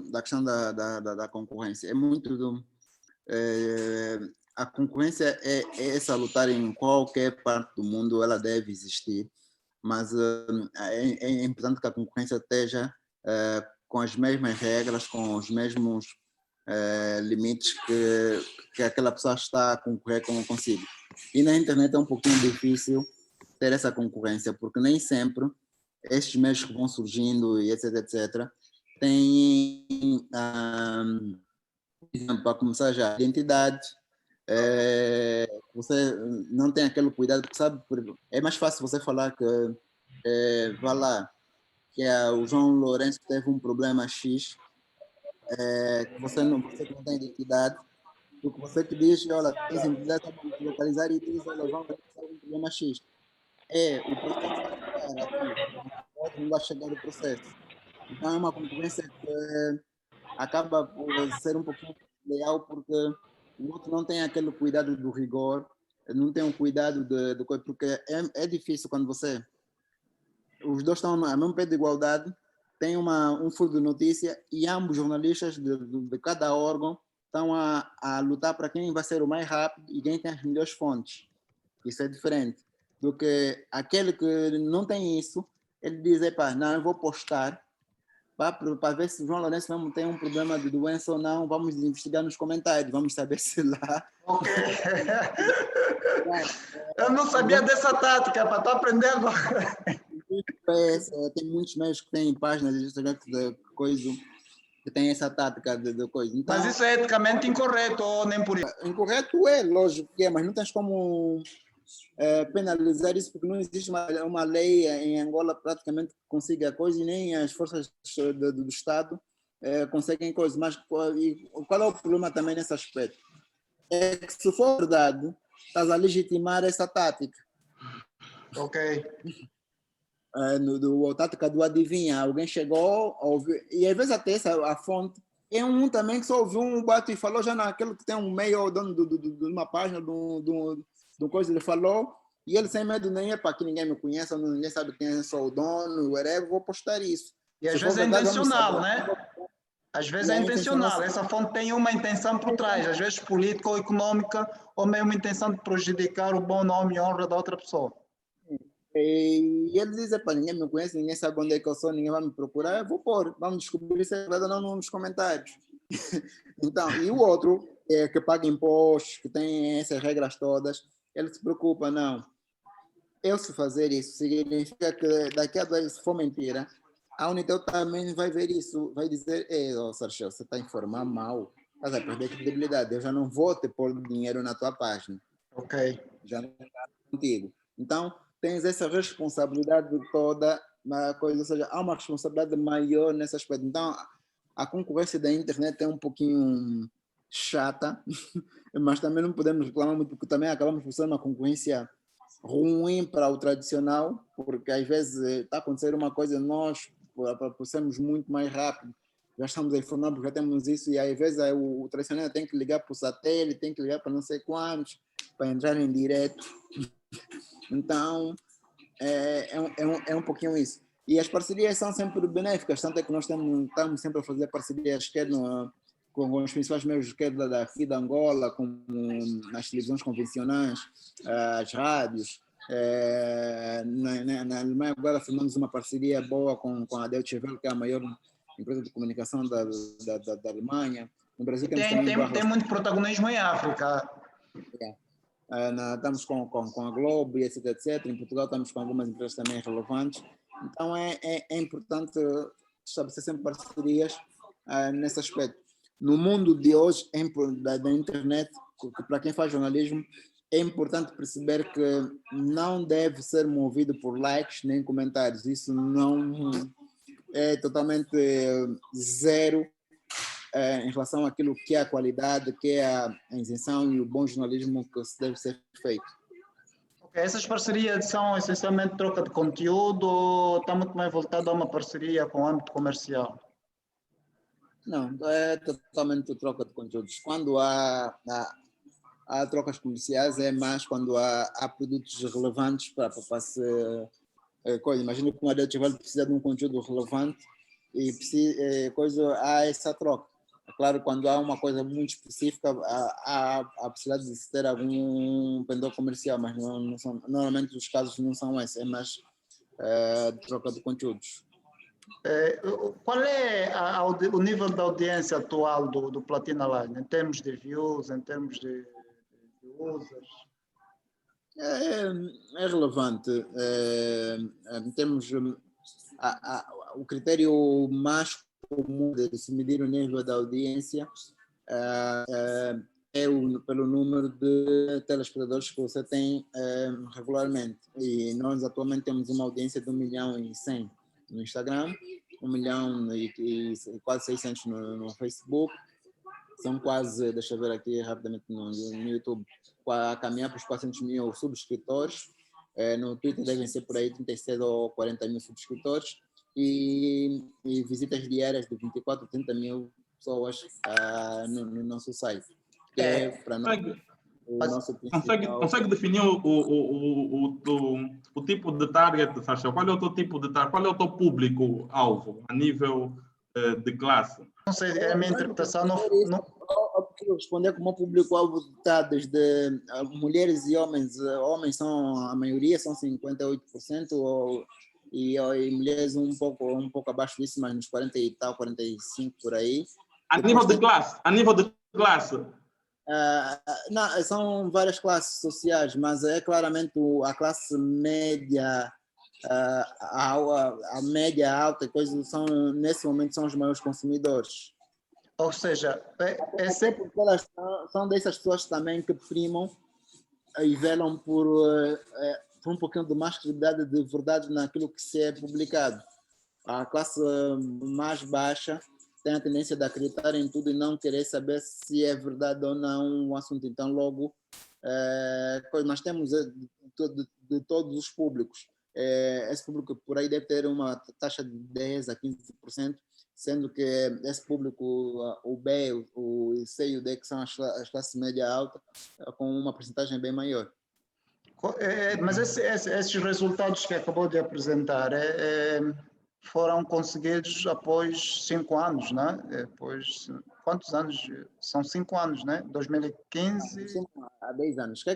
da questão da concorrência. É muito do, a concorrência é salutar em qualquer parte do mundo, ela deve existir, mas é importante que a concorrência esteja com as mesmas regras, com os mesmos limites que aquela pessoa está a concorrer consigo. E na internet é um pouquinho difícil ter essa concorrência, porque nem sempre estes meios que vão surgindo e etc, têm, por exemplo, para começar já, identidade, você não tem aquele cuidado, porque sabe, é mais fácil você falar que, vá lá, que o João Lourenço teve um problema X, que você que não tem identidade, do que você que diz, olha, tens identidade, sabe localizar e diz, olha, João Lourenço teve um problema X. O processo vai chegar aqui, não vai chegar o processo. Então é uma concorrência que acaba por ser um pouquinho leal, porque o outro não tem aquele cuidado do rigor, não tem um cuidado de coisa, porque é difícil quando os dois estão no mesmo pé de igualdade, tem um furo de notícia e ambos jornalistas de cada órgão estão a lutar para quem vai ser o mais rápido e quem tem as melhores fontes. Isso é diferente do que aquele que não tem isso, ele diz, não, eu vou postar para ver se o João Lourenço mesmo tem um problema de doença ou não, vamos investigar nos comentários, vamos saber se lá... Ok. Eu não sabia dessa tática, para estar aprendendo. Tem muitos meios que têm páginas de Instagram de coisa, que tem essa tática de coisa. Então, mas isso é eticamente incorreto ou nem por isso? Incorreto é, lógico que é, mas não tens como penalizar isso, porque não existe uma lei em Angola praticamente que consiga a coisa, e nem as forças do Estado conseguem coisas. Mas qual é o problema também nesse aspecto? É que, se for verdade, estás a legitimar essa tática. Ok. A tática do adivinha, alguém chegou, ouviu, e às vezes até a fonte é um também que só ouviu um bate e falou já naquele que tem um meio dono de uma página, de coisa, ele falou, e ele sem medo nem é para que ninguém me conheça, ninguém sabe quem é, sou o dono, whatever, vou postar isso. E às vezes é intencional, né? Às vezes é intencional, essa fonte tem uma intenção por trás, às vezes política ou econômica, ou mesmo uma intenção de prejudicar o bom nome e honra da outra pessoa. E ele diz, ninguém me conhece, ninguém sabe onde é que eu sou, ninguém vai me procurar, eu vou pôr, vamos descobrir se é verdade ou não nos comentários. Então, e o outro, que paga impostos, que tem essas regras todas, ele se preocupa, não, eu se fazer isso, significa que daqui a 2 se for mentira, a Unitel também vai ver isso, vai dizer, Sérgio, você está a informar mal, estás a perder credibilidade, eu já não vou te pôr dinheiro na tua página. Ok. Já não está contigo. Então, tens essa responsabilidade toda na coisa, ou seja, há uma responsabilidade maior nesse aspecto. Então, a concorrência da internet é um pouquinho chata, mas também não podemos reclamar muito, porque também acabamos por ser uma concorrência ruim para o tradicional, porque às vezes está a acontecer uma coisa, nós, por sermos muito mais rápidos, já estamos a informar, porque já temos isso, e às vezes o tradicional tem que ligar para o satélite, tem que ligar para não sei quantos, para entrar em direto. Então, é um pouquinho isso. E as parcerias são sempre benéficas, tanto é que nós estamos sempre a fazer parcerias, quer com os principais meios, quer daqui da Angola, como nas televisões convencionais, as rádios. Na Alemanha agora firmamos uma parceria boa com a Deutsche Welle, que é a maior empresa de comunicação da Alemanha. No Brasil tem muito protagonismo em África. Estamos com a Globo e etc. Em Portugal estamos com algumas empresas também relevantes. Então é importante estabelecer sempre parcerias nesse aspecto. No mundo de hoje, da internet, para quem faz jornalismo, é importante perceber que não deve ser movido por likes nem comentários. Isso não é totalmente zero em relação àquilo que é a qualidade, que é a isenção e o bom jornalismo que deve ser feito. Okay. Essas parcerias são essencialmente troca de conteúdo ou está muito mais voltado a uma parceria com o âmbito comercial? Não, é totalmente troca de conteúdos. Quando há trocas comerciais, é mais quando há produtos relevantes para se coisa. Imagina que uma Deutsche Welle precisa de um conteúdo relevante há essa troca. É claro, quando há uma coisa muito específica, há a possibilidade de se ter algum pendor comercial, mas não são, normalmente os casos não são esses, é mais troca de conteúdos. Qual é o nível de audiência atual do Platina Line, em termos de views, em termos de users? É relevante. Em termos, o critério mais comum de se medir o nível da audiência pelo número de telespectadores que você tem regularmente. E nós atualmente temos uma audiência de 1.100.000 no Instagram, 1.000.000 e quase 600 no Facebook. São quase, deixa eu ver aqui rapidamente no YouTube, a caminhar para os 400.000 subscritores. No Twitter devem ser por aí 36 ou 40.000 subscritores. E visitas diárias de 24 ou 30.000 pessoas no nosso site. Que é para nós o nosso principal... Consegue definir o tipo de target, Sasha? Qual é o teu tipo de target? Qual é o teu público-alvo a nível de classe? Não sei, é a minha interpretação. Eu responder como o público-alvo está desde mulheres e homens. Homens são a maioria, são 58%, e mulheres um pouco abaixo disso, mas nos 40 e tal, 45 por aí. A nível de classe? Não, são várias classes sociais, mas é claramente a classe média, a média alta, coisas nesse momento são os maiores consumidores. Ou seja, porque elas são dessas pessoas também que primam e velam por um pouquinho de mais credibilidade de verdade naquilo que se é publicado. A classe mais baixa tem a tendência de acreditar em tudo e não querer saber se é verdade ou não o assunto. Então, logo, nós temos de todos os públicos. Esse público por aí deve ter uma taxa de 10% a 15%, sendo que esse público, o B, o C e o D, que são as classes média alta, com uma porcentagem bem maior. Mas esses resultados que acabou de apresentar foram conseguidos após 5 anos, né? Depois, quantos anos? São 5 anos, né? 2015... Há 10 anos. O que é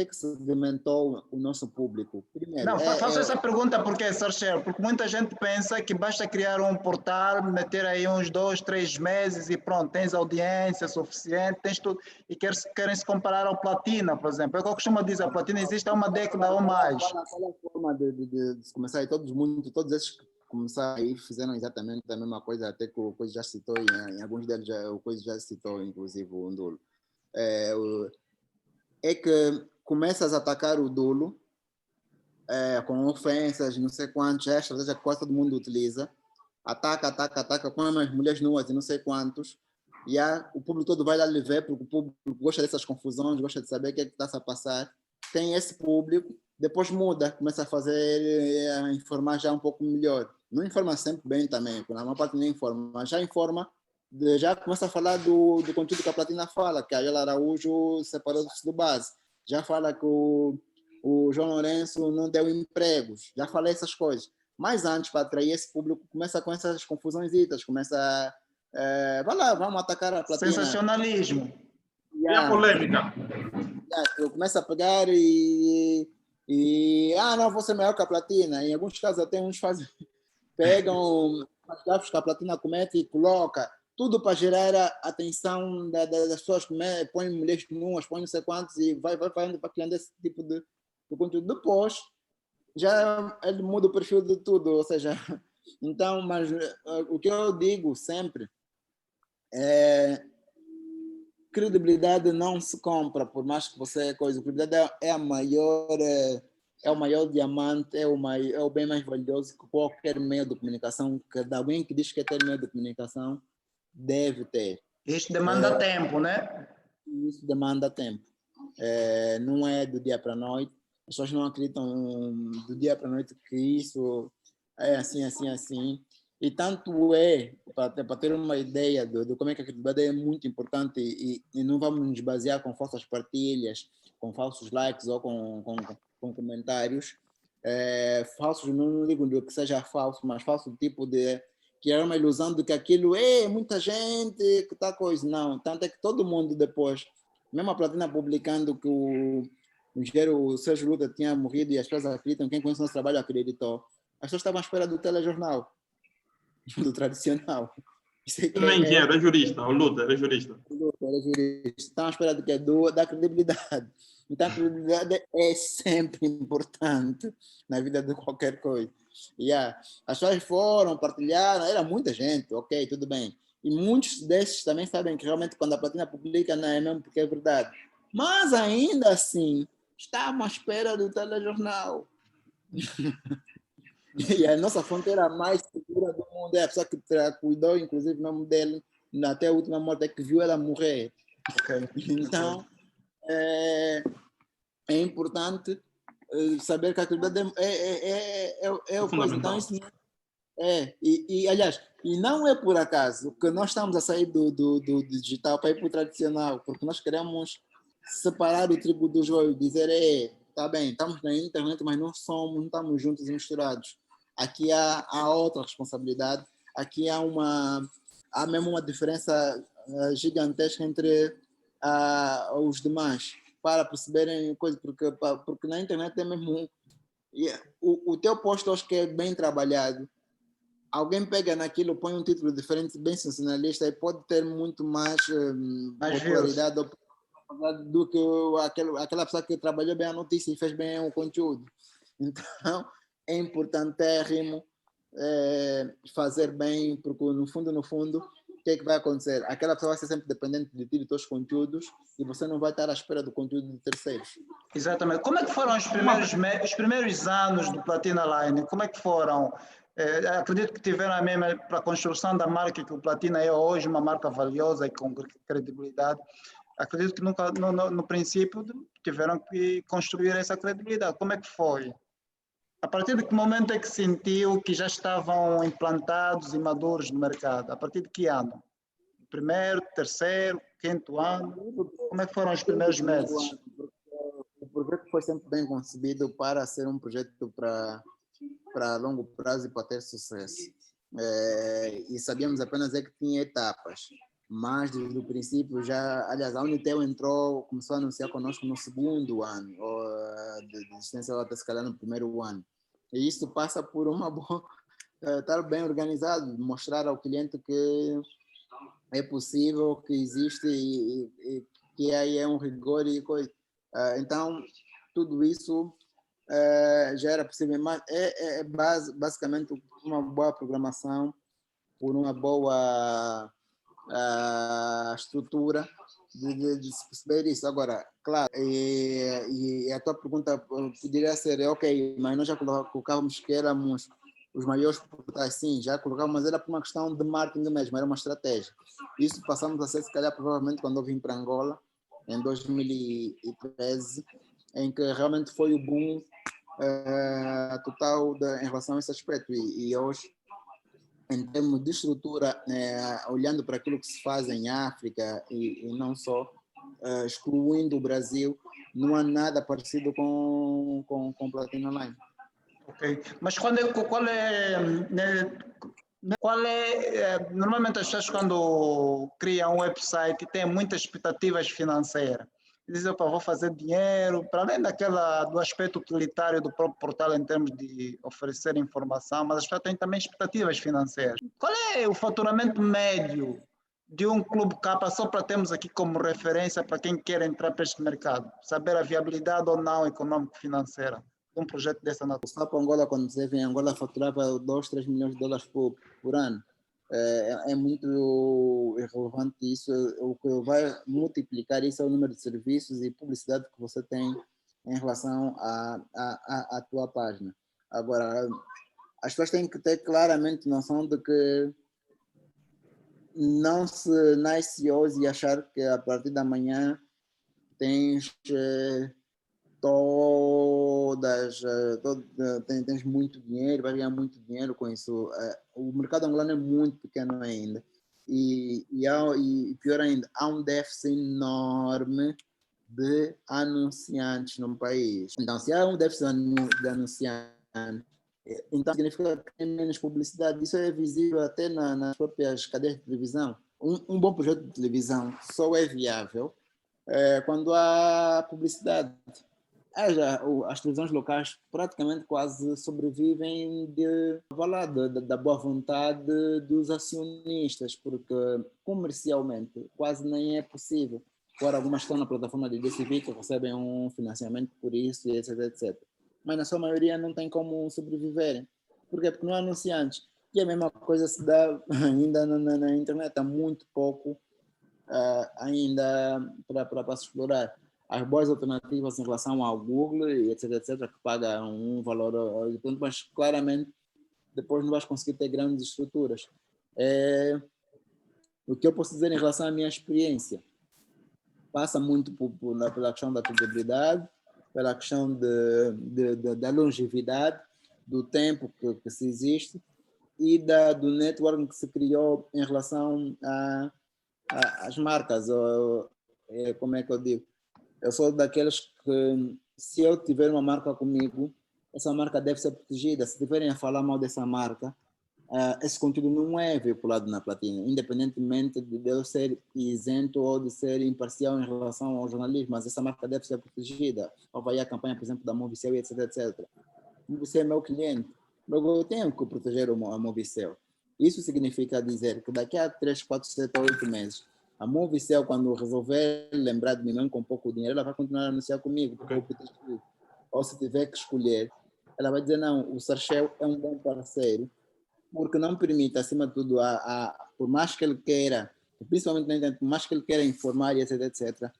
que segmentou o nosso público? Primeiro, não, faço essa pergunta porque, Sarchel, porque muita gente pensa que basta criar um portal, meter aí uns 2, 3 meses e pronto, tens audiência suficiente, tens tudo, e querem se comparar ao Platina, por exemplo. É o que eu costumo dizer, a Platina existe há uma década ou mais. Qual a forma de começar? E todos esses que começaram aí fizeram exatamente a mesma coisa, até que o Coisa já citou, em alguns deles o Coisa já citou, inclusive o Ndulo. É que começas a atacar o dolo com ofensas, não sei quantos, é a estratégia que quase todo mundo utiliza. Ataca com as mulheres nuas e não sei quantos. E o público todo vai lá lhe ver, porque o público gosta dessas confusões, gosta de saber o que é que está a passar. Tem esse público, depois muda, começa a informar já um pouco melhor. Não informa sempre bem também, porque na maior parte não informa, mas já informa, já começa a falar do conteúdo que a Platina fala, que a Ayala Araújo separou-se do base. Já fala que o João Lourenço não deu empregos, já falei essas coisas. Mas antes, para atrair esse público, começa com essas confusões, começa vai lá, vamos atacar a Platina. Sensacionalismo. E a polêmica? Começa a pegar não, vou ser maior que a Platina. Em alguns casos até uns pegam as gafas que a Platina comete e coloca tudo para gerar a atenção das pessoas, põe mulheres nuas, põe não sei quantos e vai para criando esse tipo de conteúdo. Depois, já ele muda o perfil de tudo, ou seja, então, mas o que eu digo sempre é credibilidade não se compra, por mais que você coisa. Credibilidade é o maior diamante, é o bem mais valioso que qualquer meio de comunicação, que alguém que diz que quer ter meio de comunicação deve ter. Isso demanda tempo, né? Isso demanda tempo. Não é do dia para a noite. As pessoas não acreditam do dia para a noite que isso é assim. E tanto para ter uma ideia de como é que a credibilidade é muito importante e não vamos nos basear com falsas partilhas, com falsos likes ou com comentários. Falsos, não digo que seja falso, mas falso tipo de criar uma ilusão de que aquilo é muita gente, que tal coisa. Não, tanto é que todo mundo depois, mesmo a Platina publicando que o Sérgio Luta tinha morrido e as pessoas acreditam, quem conhece o nosso trabalho acreditou. As pessoas estavam à espera do telejornal, do tradicional. Isso é que Nem que era jurista, o Luta era jurista. Era jurista. Estão à espera de quê? Da credibilidade. Então, a credibilidade é sempre importante na vida de qualquer coisa. Yeah. As pessoas foram, partilharam, era muita gente, ok, tudo bem. E muitos desses também sabem que realmente quando a Platina publica não é mesmo porque é verdade. Mas ainda assim, estavam à espera do telejornal. E a nossa fonte era a mais segura do mundo. É a pessoa que cuidou, inclusive, mesmo dele, até a última morte, é que viu ela morrer. Okay. Então, é importante saber que a credibilidade é o coisa. Então, isso aliás, e não é por acaso que nós estamos a sair do digital para ir para o tradicional, porque nós queremos separar o trigo do joio, dizer, tá bem, estamos na internet, mas não estamos juntos e misturados. Aqui há outra responsabilidade, aqui há mesmo uma diferença gigantesca entre os demais, para perceberem coisas, porque na internet é mesmo o teu posto, acho que é bem trabalhado. Alguém pega naquilo, põe um título diferente, bem sensacionalista, e pode ter muito mais popularidade do que aquela pessoa que trabalhou bem a notícia e fez bem o conteúdo. Então, é importantíssimo fazer bem, porque no fundo, o que é que vai acontecer? Aquela pessoa vai ser sempre dependente de ti, dos teus conteúdos, e você não vai estar à espera do conteúdo de terceiros. Exatamente. Como é que foram os primeiros anos do Platina Line? Como é que foram? Acredito que tiveram a mesma para a construção da marca, que o Platina é hoje uma marca valiosa e com credibilidade. Acredito que nunca, no princípio, tiveram que construir essa credibilidade. Como é que foi? A partir de que momento é que sentiu que já estavam implantados e maduros no mercado? A partir de que ano? Primeiro, terceiro, quinto ano? Como é que foram os primeiros meses? O projeto foi sempre bem concebido para ser um projeto para longo prazo e para ter sucesso. E sabíamos apenas que tinha etapas. Mas desde o princípio aliás, a Unitel começou a anunciar conosco no segundo ano de existência, ou até se calhar no primeiro ano. E isso passa por uma boa, estar bem organizado, mostrar ao cliente que é possível, que existe e que aí é um rigor e coisa. Então, tudo isso já era possível, mas basicamente uma boa programação, por uma boa estrutura de se perceber isso. Agora, claro, e a tua pergunta poderia ser, ok, mas nós já colocávamos que éramos os maiores portais, sim, já colocávamos, mas era por uma questão de marketing mesmo, era uma estratégia. Isso passamos a ser, se calhar, provavelmente, quando eu vim para Angola, em 2013, em que realmente foi o boom total em relação a esse aspecto. E hoje, em termos de estrutura, olhando para aquilo que se faz em África e não só, excluindo o Brasil, não há nada parecido com Platina Line. Ok, mas qual é, normalmente as pessoas quando criam um website têm muitas expectativas financeiras. Dizem, vou fazer dinheiro, para além do aspecto utilitário do próprio portal em termos de oferecer informação, mas as pessoas têm também expectativas financeiras. Qual é o faturamento médio de um Clube Capa, só para termos aqui como referência para quem quer entrar para este mercado, saber a viabilidade ou não econômico-financeira de um projeto dessa natureza? O Capa Angola, quando você vem em Angola, faturava 2, 3 milhões de dólares por ano. É muito irrelevante isso. O que vai multiplicar isso é o número de serviços e publicidade que você tem em relação à tua página. Agora, as pessoas têm que ter claramente noção de que não se nasce hoje e achar que a partir da manhã tens tens muito dinheiro, vai ganhar muito dinheiro com isso. O mercado angolano é muito pequeno ainda. E pior ainda, há um déficit enorme de anunciantes no país. Então, se há um déficit de anunciantes, Então significa que tem menos publicidade. Isso é visível até nas próprias cadeias de televisão. Um bom projeto de televisão só é viável quando há publicidade. As televisões locais praticamente quase sobrevivem da boa vontade dos acionistas, porque comercialmente quase nem é possível. Agora, algumas estão na plataforma de DCV que recebem um financiamento por isso, etc, etc. Mas na sua maioria não tem como sobreviverem. Por quê? Porque não há anunciantes. E a mesma coisa se dá ainda na internet, há muito pouco ainda para se explorar. As boas alternativas em relação ao Google, e etc, etc, que paga um valor, mas claramente depois não vais conseguir ter grandes estruturas. O que eu posso dizer em relação à minha experiência? Passa muito pela questão da credibilidade, pela questão da longevidade, do tempo que se existe e do networking que se criou em relação às marcas. Como é que eu digo? Eu sou daqueles que, se eu tiver uma marca comigo, essa marca deve ser protegida. Se tiverem a falar mal dessa marca, esse conteúdo não é veiculado na Platina, independentemente de eu ser isento ou de ser imparcial em relação ao jornalismo, mas essa marca deve ser protegida. Ou vai a campanha, por exemplo, da Movicel, etc, etc. Você é meu cliente, logo eu tenho que proteger a Movicel. Isso significa dizer que daqui a 3, 4, 7, 8 meses, a Movicel, quando resolver lembrar de mim mesmo com pouco dinheiro, ela vai continuar a anunciar comigo, porque eu protejo. Ou se tiver que escolher, ela vai dizer, não, o Sarchel é um bom parceiro, porque não permite, acima de tudo, por mais que ele queira, principalmente na internet, por mais que ele queira informar, etc, etc,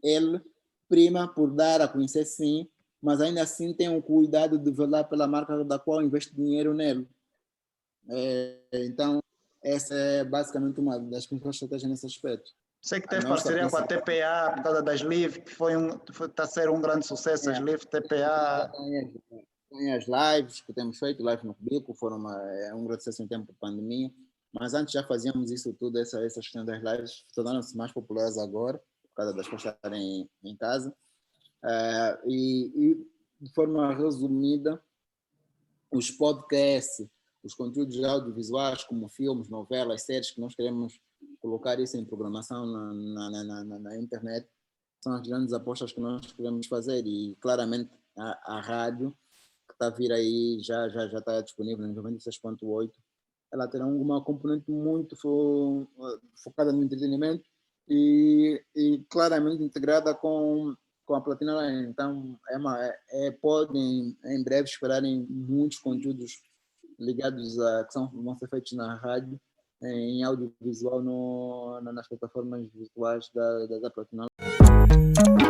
ele prima por dar a conhecer sim, mas ainda assim tem o cuidado de velar pela marca da qual investe dinheiro nele. Então, essa é basicamente uma das principais estratégias nesse aspecto. Sei que teve parceria com a TPA por causa das Live, que está a ser um grande sucesso, as Live, TPA. Tem as lives que temos feito, live no Cubico, foram um grande sucesso em tempo de pandemia, mas antes já fazíamos isso tudo, essa questão das lives, tornaram-se mais populares agora, por causa das pessoas estarem em casa. E de forma resumida, os podcasts, os conteúdos audiovisuais, como filmes, novelas, séries, que nós queremos colocar isso em programação na internet, são as grandes apostas que nós queremos fazer. E claramente a rádio, que está a vir aí, já está disponível em 96.8, ela terá uma componente muito focada no entretenimento e claramente integrada com a Platina Line. Então, podem em breve esperarem muitos conteúdos ligados que vão ser feitos na rádio, em audiovisual nas plataformas virtuais da Platina Line.